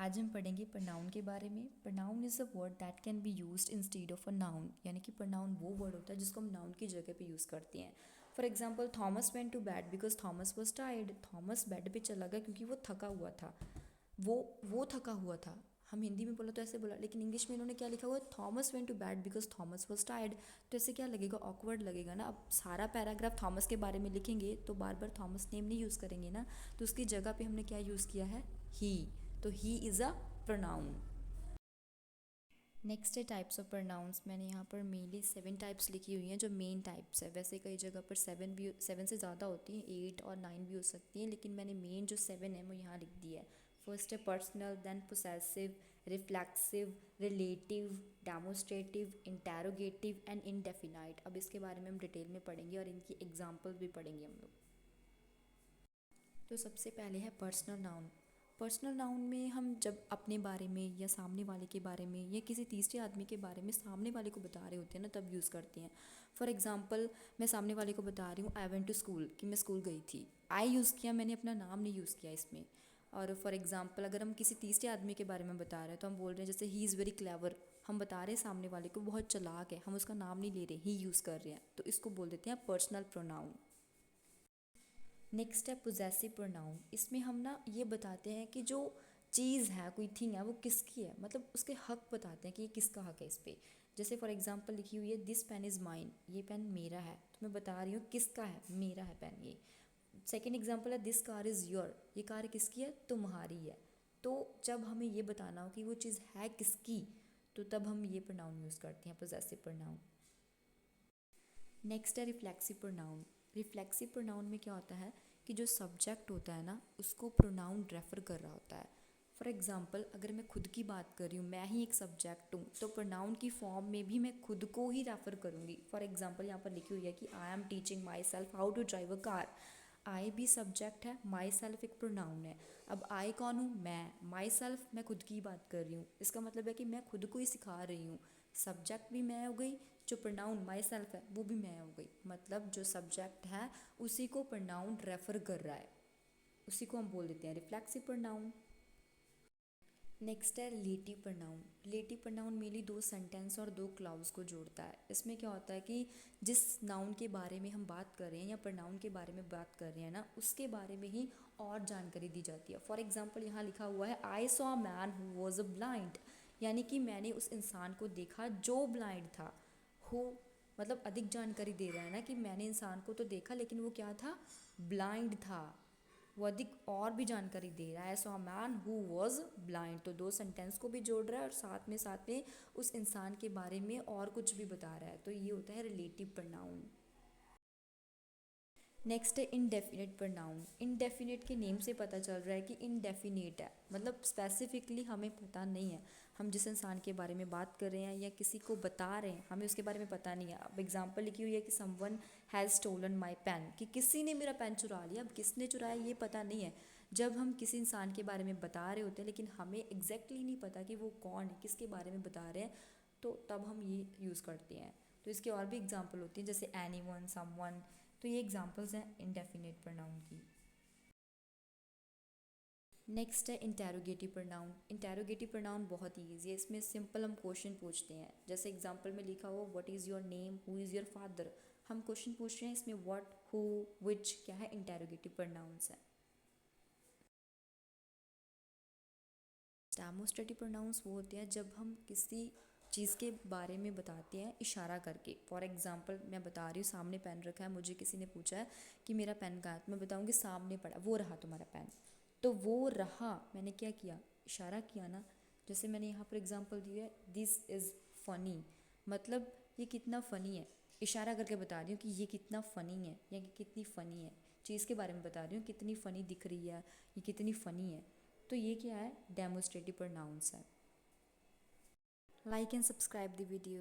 आज हम पढ़ेंगे प्रनाउन के बारे में। Pronoun is a word that can be used instead of a noun, यानी कि प्रनाउन वो वर्ड होता है जिसको हम नाउन की जगह पे यूज़ करते हैं। For example, Thomas went to bed because Thomas was tired. Thomas bed पे चला गया क्योंकि वो थका हुआ था। वो थका हुआ था। हम हिंदी में बोला तो ऐसे बोला, लेकिन इंग्लिश में इन्होंने क्या लिखा हुआ है, Thomas went to bed because Thomas was tired. तो ऐसे क्या लगेगा, ऑकवर्ड लगेगा ना। अब सारा पैराग्राफ थॉमस के बारे में लिखेंगे तो बार बार थॉमस नेम नहीं यूज़ करेंगे ना, तो उसकी जगह पे हमने क्या यूज़ किया है, ही। तो he is a pronoun. Next है टाइप्स ऑफ प्रोनाउंस। मैंने यहाँ पर मेनली 7 टाइप्स लिखी हुई हैं जो मेन टाइप्स है। वैसे कई जगह पर 7 से ज़्यादा होती हैं, 8 और 9 भी हो सकती हैं, लेकिन मैंने मेन जो 7 है वो यहाँ लिख दी है। फर्स्ट है personal, then possessive, reflexive, relative, demonstrative, interrogative and indefinite. अब इसके बारे में हम डिटेल में पढ़ेंगे और इनकी एग्जाम्पल भी पढ़ेंगे हम लोग। तो सबसे पहले है पर्सनल नाउन। पर्सनल नाउन में हम जब अपने बारे में या सामने वाले के बारे में या किसी तीसरे आदमी के बारे में सामने वाले को बता रहे होते हैं ना, तब यूज़ करते हैं। फॉर एग्जांपल, मैं सामने वाले को बता रही हूँ आई वेंट टू स्कूल, कि मैं स्कूल गई थी। आई यूज़ किया, मैंने अपना नाम नहीं यूज़ किया इसमें। और फॉर एग्जांपल, अगर हम किसी तीसरे आदमी के बारे में बता रहे हैं तो हम बोल रहे हैं जैसे ही इज़ वेरी क्लेवर। हम बता रहे हैं सामने वाले को बहुत चालाक है, हम उसका नाम नहीं ले रहे, ही यूज़ कर रहे हैं, तो इसको बोल देते हैं पर्सनल प्रोनाउन। नेक्स्ट है पोजेसिव प्रोनाउन। इसमें हम ना ये बताते हैं कि जो चीज़ है, कोई थिंग है, वो किसकी है, मतलब उसके हक बताते हैं कि ये किसका हक है इस पर। जैसे फॉर एग्जांपल लिखी हुई है दिस पेन इज़ माइन, ये पेन मेरा है, तो मैं बता रही हूँ किसका है, मेरा है पेन ये। सेकेंड एग्जांपल है दिस कार इज़ योर, ये कार किसकी है, तुम्हारी है। तो जब हमें ये बताना हो कि वो चीज़ है किसकी, तो तब हम ये प्रोनाउन यूज़ करते हैं, पोजेसिव प्रोनाउन। नेक्स्ट है रिफ्लेक्सिव प्रोनाउन। रिफ्लेक्सिव प्रोनाउन में क्या होता है कि जो सब्जेक्ट होता है ना, उसको प्रोनाउन रेफर कर रहा होता है। फॉर एग्जाम्पल, अगर मैं खुद की बात कर रही हूँ, मैं ही एक सब्जेक्ट हूँ, तो प्रोनाउन की फॉर्म में भी मैं खुद को ही रेफर करूँगी। फॉर एग्जाम्पल, यहाँ पर लिखी हुई है कि I am teaching myself how to drive a car. I भी सब्जेक्ट है, माई सेल्फ एक प्रोनाउन है। अब आई कौन हूँ, मैं। माई सेल्फ, मैं खुद की बात कर रही हूँ, इसका मतलब है कि मैं खुद को ही सिखा रही हूँ। सब्जेक्ट भी मैं हो गई, जो प्रोनाउन माई सेल्फ है वो भी मैं हो गई। मतलब जो सब्जेक्ट है उसी को प्रोनाउन रेफर कर रहा है, उसी को हम बोल देते हैं रिफ्लेक्सिव प्रोनाउन। नेक्स्ट है relative pronoun. Relative pronoun mainly 2 sentence और 2 क्लाउज को जोड़ता है। इसमें क्या होता है कि जिस नाउन के बारे में हम बात कर रहे हैं या प्रोनाउन के बारे में बात कर रहे हैं ना, उसके बारे में ही और जानकारी दी जाती है। फॉर एग्जाम्पल, यहाँ लिखा हुआ है I saw a man who was a blind, यानी कि मैंने उस इंसान को देखा जो ब्लाइंड था। हो मतलब अधिक जानकारी दे रहा है ना, कि मैंने इंसान को तो देखा लेकिन वो क्या था, ब्लाइंड था। वो अधिक और भी जानकारी दे रहा है, so a man who was blind. तो 2 सेंटेंस को भी जोड़ रहा है और साथ में उस इंसान के बारे में और कुछ भी बता रहा है। तो ये होता है रिलेटिव प्रोनाउन। नेक्स्ट है इनडेफिनेट प्रोनाउन। इनडेफिनेट के नेम से पता चल रहा है कि इनडेफिनेट है, मतलब स्पेसिफिकली हमें पता नहीं है। हम जिस इंसान के बारे में बात कर रहे हैं या किसी को बता रहे हैं, हमें उसके बारे में पता नहीं है। अब एग्जांपल लिखी हुई है कि someone has stolen my pen, कि किसी ने मेरा पेन चुरा लिया। अब किसने चुराया ये पता नहीं है। जब हम किसी इंसान के बारे में बता रहे होते हैं लेकिन हमें एग्जैक्टली नहीं पता कि वो कौन है, किसके बारे में बता रहे हैं, तो तब हम ये यूज़ करते हैं। तो इसके और भी एग्जाम्पल होती हैं, जैसे एनीवन, समवन। तो ये एग्जांपल्स हैं इंडेफिनेट प्रोनाउन की। नेक्स्ट है इंटेरोगेटिव प्रोनाउन। इंटेरोगेटिव प्रोनाउन बहुत ही ईजी है। इसमें सिंपल हम क्वेश्चन पूछते हैं। जैसे एग्जांपल में लिखा हो what is your name, who is your father. हम क्वेश्चन पूछ रहे हैं, इसमें व्हाट, हु, विच क्या है, इंटेरोगेटिव प्रोनाउंस है। डेमोस्ट्रेटिव प्रोनाउंस वो होते हैं जब हम किसी चीज़ के बारे में बताते हैं इशारा करके। फॉर एग्जांपल, मैं बता रही हूँ सामने पेन रखा है, मुझे किसी ने पूछा है कि मेरा पेन कहाँ है, तो मैं बताऊँगी सामने पड़ा, वो रहा तुम्हारा पेन। तो वो रहा, मैंने क्या किया, इशारा किया ना। जैसे मैंने यहाँ पर एग्जांपल दिया है दिस इज़ फ़नी, मतलब ये कितना फ़नी है। इशारा करके बता रही हूँ कि ये कितना फ़नी है या कि कितनी फ़नी है। चीज़ के बारे में बता रही हूँ कितनी फ़नी दिख रही है, ये कितनी फ़नी है। तो ये क्या है, डेमोस्ट्रेटिव प्रोनाउंस है। Like and subscribe the video.